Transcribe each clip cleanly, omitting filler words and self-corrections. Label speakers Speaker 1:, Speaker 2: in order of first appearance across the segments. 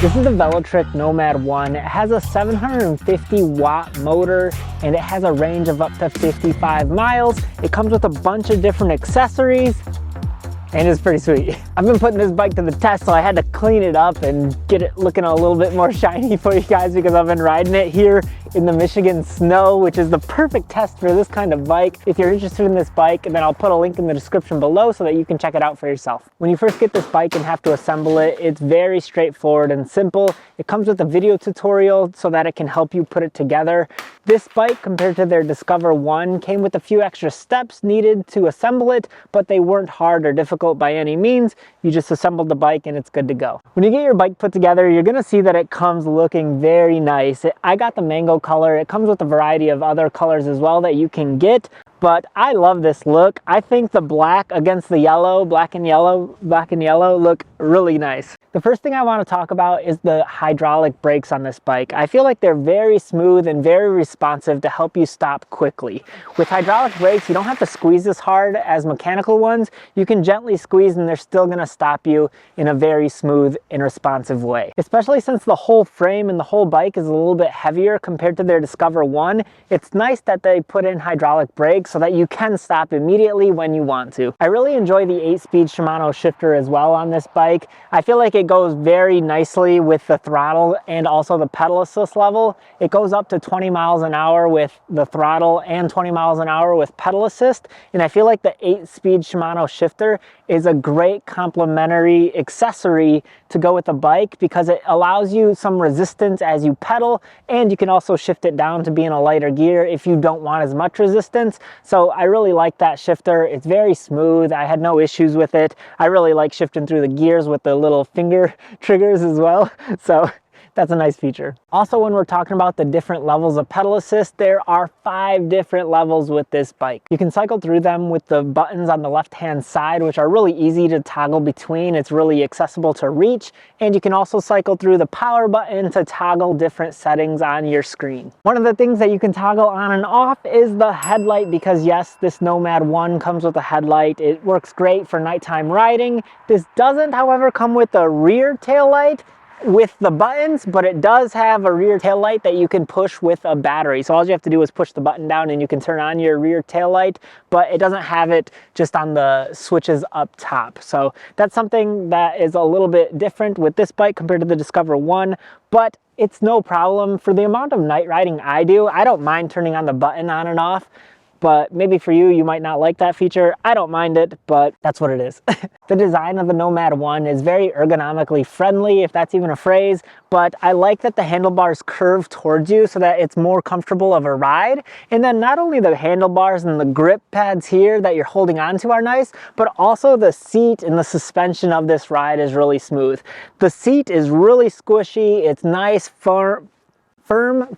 Speaker 1: This is the Velotric Nomad 1. It has a 750 watt motor and it has a range of up to 55 miles. It comes with a bunch of different accessories and it's pretty sweet. I've been putting this bike to the test, so I had to clean it up and get it looking a little bit more shiny for you guys because I've been riding it here in the Michigan snow, which is the perfect test for this kind of bike. If you're interested in this bike, then I'll put a link in the description below so that you can check it out for yourself. When you first get this bike and have to assemble it, it's very straightforward and simple. It comes with a video tutorial so that it can help you put it together. This bike, compared to their Discover 1, came with a few extra steps needed to assemble it, but they weren't hard or difficult by any means. You just assembled the bike and it's good to go. When you get your bike put together, you're gonna see that it comes looking very nice. I got the mango color. It comes with a variety of other colors as well that you can get, but I love this look. I think the black against the yellow, black and yellow look really nice. The first thing I want to talk about is the hydraulic brakes on this bike. I feel like they're very smooth and very responsive to help you stop quickly. With hydraulic brakes, you don't have to squeeze as hard as mechanical ones. You can gently squeeze and they're still going to stop you in a very smooth and responsive way. Especially since the whole frame and the whole bike is a little bit heavier compared to their Discover 1, it's nice that they put in hydraulic brakes so that you can stop immediately when you want to. I really enjoy the 8-speed Shimano shifter as well on this bike. I feel like it goes very nicely with the throttle and also the pedal assist level. It goes up to 20 miles an hour with the throttle and 20 miles an hour with pedal assist. And I feel like the 8-speed Shimano shifter is a great complementary accessory to go with the bike because it allows you some resistance as you pedal, and you can also shift it down to be in a lighter gear if you don't want as much resistance. So I really like that shifter. It's very smooth. I had no issues with it. I really like shifting through the gears with the little finger triggers as well. So that's a nice feature. Also, when we're talking about the different levels of pedal assist, there are 5 different levels with this bike. You can cycle through them with the buttons on the left-hand side, which are really easy to toggle between. It's really accessible to reach. And you can also cycle through the power button to toggle different settings on your screen. One of the things that you can toggle on and off is the headlight, because yes, this Nomad 1 comes with a headlight. It works great for nighttime riding. This doesn't, however, come with a rear tail light with the buttons, but it does have a rear tail light that you can push with a battery. So all you have to do is push the button down and you can turn on your rear tail light, but it doesn't have it just on the switches up top. So that's something that is a little bit different with this bike compared to the Discover 1, but it's no problem. For the amount of night riding I do, I don't mind turning on the button on and off. But maybe for you, you might not like that feature. I don't mind it, but that's what it is. The design of the Nomad 1 is very ergonomically friendly, if that's even a phrase, but I like that the handlebars curve towards you so that it's more comfortable of a ride. And then not only the handlebars and the grip pads here that you're holding onto are nice, but also the seat and the suspension of this ride is really smooth. The seat is really squishy. It's nice, firm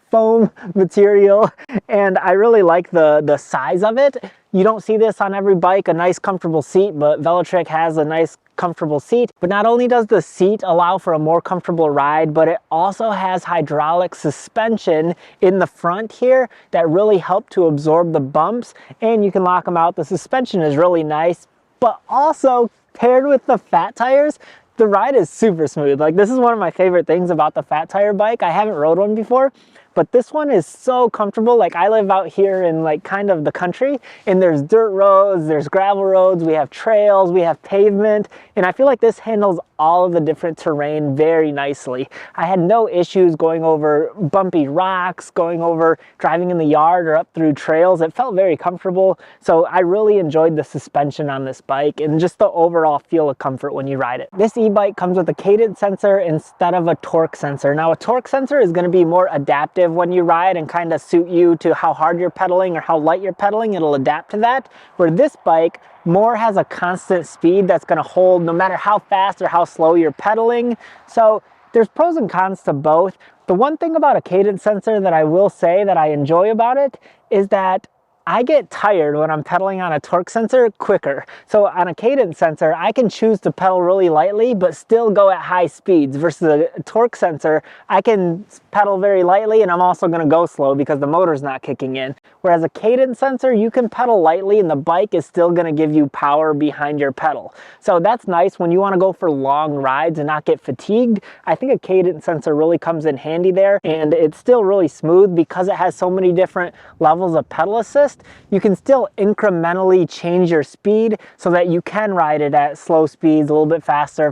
Speaker 1: foam material, and I really like the size of it. You don't see this on every bike, a nice comfortable seat, but Velotric has a nice comfortable seat. But not only does the seat allow for a more comfortable ride, but it also has hydraulic suspension in the front here that really help to absorb the bumps, and you can lock them out. The suspension is really nice, but also paired with the fat tires, the ride is super smooth. Like, this is one of my favorite things about the fat tire bike. I haven't rode one before, but this one is so comfortable. Like, I live out here in like kind of the country, and there's dirt roads, there's gravel roads, we have trails, we have pavement, and I feel like this handles all of the different terrain very nicely. I had no issues going over bumpy rocks, driving in the yard or up through trails. It felt very comfortable. So I really enjoyed the suspension on this bike and just the overall feel of comfort when you ride it. This e-bike comes with a cadence sensor instead of a torque sensor. Now, a torque sensor is going to be more adaptive when you ride and kind of suit you to how hard you're pedaling or how light you're pedaling. It'll adapt to that. Where this bike more has a constant speed that's going to hold no matter how fast or how slow you're pedaling. So there's pros and cons to both. The one thing about a cadence sensor that I will say that I enjoy about it is that I get tired when I'm pedaling on a torque sensor quicker. So on a cadence sensor, I can choose to pedal really lightly, but still go at high speeds, versus a torque sensor, I can pedal very lightly and I'm also gonna go slow because the motor's not kicking in. Whereas a cadence sensor, you can pedal lightly and the bike is still gonna give you power behind your pedal. So that's nice when you wanna go for long rides and not get fatigued. I think a cadence sensor really comes in handy there, and it's still really smooth because it has so many different levels of pedal assist. You can still incrementally change your speed so that you can ride it at slow speeds, a little bit faster,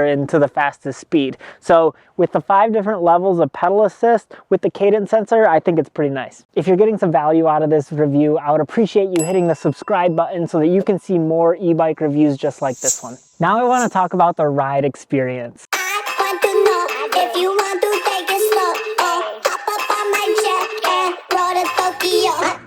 Speaker 1: and to the fastest speed. So with the 5 different levels of pedal assist with the cadence sensor, I think it's pretty nice. If you're getting some value out of this review, I would appreciate you hitting the subscribe button so that you can see more e-bike reviews just like this one. Now I want to talk about the ride experience.
Speaker 2: I want to know if you want to take it slow. Oh, hop up on my jet and roll to Tokyo.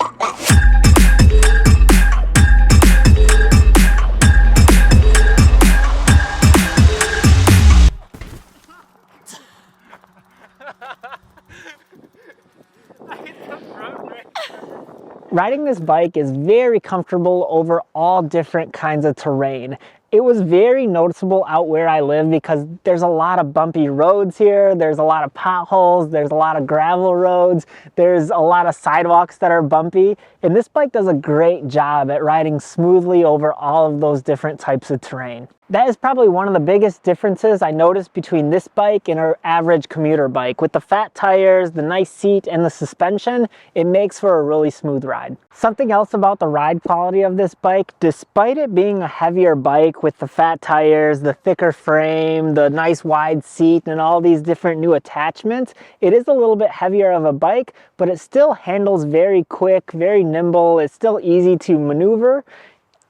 Speaker 1: Riding this bike is very comfortable over all different kinds of terrain. It was very noticeable out where I live because there's a lot of bumpy roads here, there's a lot of potholes, there's a lot of gravel roads, there's a lot of sidewalks that are bumpy, and this bike does a great job at riding smoothly over all of those different types of terrain. That is probably one of the biggest differences I noticed between this bike and our average commuter bike. With the fat tires, the nice seat, and the suspension, it makes for a really smooth ride. Something else about the ride quality of this bike, despite it being a heavier bike with the fat tires, the thicker frame, the nice wide seat, and all these different new attachments, it is a little bit heavier of a bike, but it still handles very quick, very nimble. It's still easy to maneuver,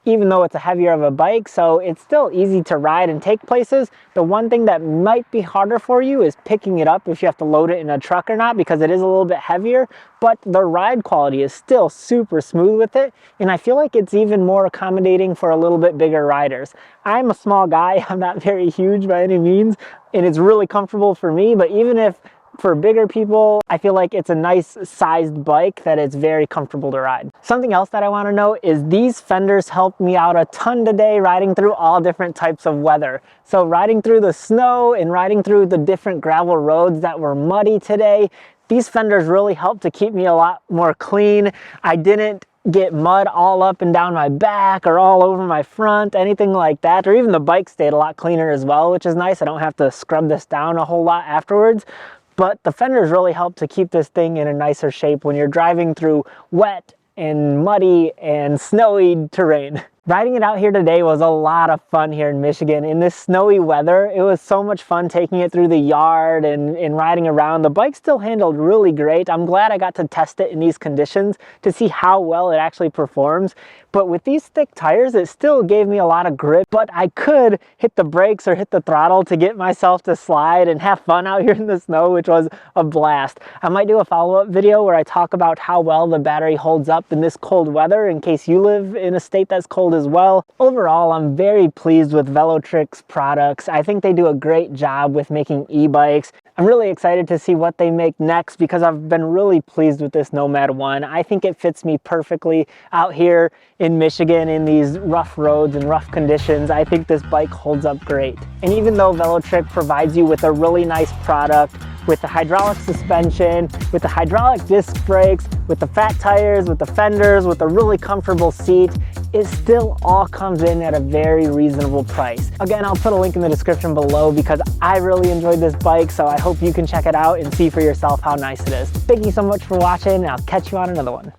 Speaker 1: even though it's a heavier of a bike, so it's still easy to ride and take places. The one thing that might be harder for you is picking it up if you have to load it in a truck or not, because it is a little bit heavier, but the ride quality is still super smooth with it, and I feel like it's even more accommodating for a little bit bigger riders. I'm a small guy, I'm not very huge by any means, and it's really comfortable for me, but even if for bigger people, I feel like it's a nice sized bike that it's very comfortable to ride. Something else that I want to note is these fenders helped me out a ton today riding through all different types of weather. So riding through the snow and riding through the different gravel roads that were muddy today, these fenders really helped to keep me a lot more clean. I didn't get mud all up and down my back or all over my front, anything like that, or even the bike stayed a lot cleaner as well, which is nice. I don't have to scrub this down a whole lot afterwards. But the fenders really help to keep this thing in a nicer shape when you're driving through wet and muddy and snowy terrain. Riding it out here today was a lot of fun here in Michigan. In this snowy weather, it was so much fun taking it through the yard and riding around. The bike still handled really great. I'm glad I got to test it in these conditions to see how well it actually performs. But with these thick tires, it still gave me a lot of grip, but I could hit the brakes or hit the throttle to get myself to slide and have fun out here in the snow, which was a blast. I might do a follow-up video where I talk about how well the battery holds up in this cold weather in case you live in a state that's cold as well. Overall, I'm very pleased with Velotric's products. I think they do a great job with making e-bikes. I'm really excited to see what they make next because I've been really pleased with this Nomad 1. I think it fits me perfectly out here in Michigan in these rough roads and rough conditions. I think this bike holds up great. And even though Velotric provides you with a really nice product, with the hydraulic suspension, with the hydraulic disc brakes, with the fat tires, with the fenders, with a really comfortable seat, it still all comes in at a very reasonable price. Again, I'll put a link in the description below because I really enjoyed this bike, so I hope you can check it out and see for yourself how nice it is. Thank you so much for watching, and I'll catch you on another one.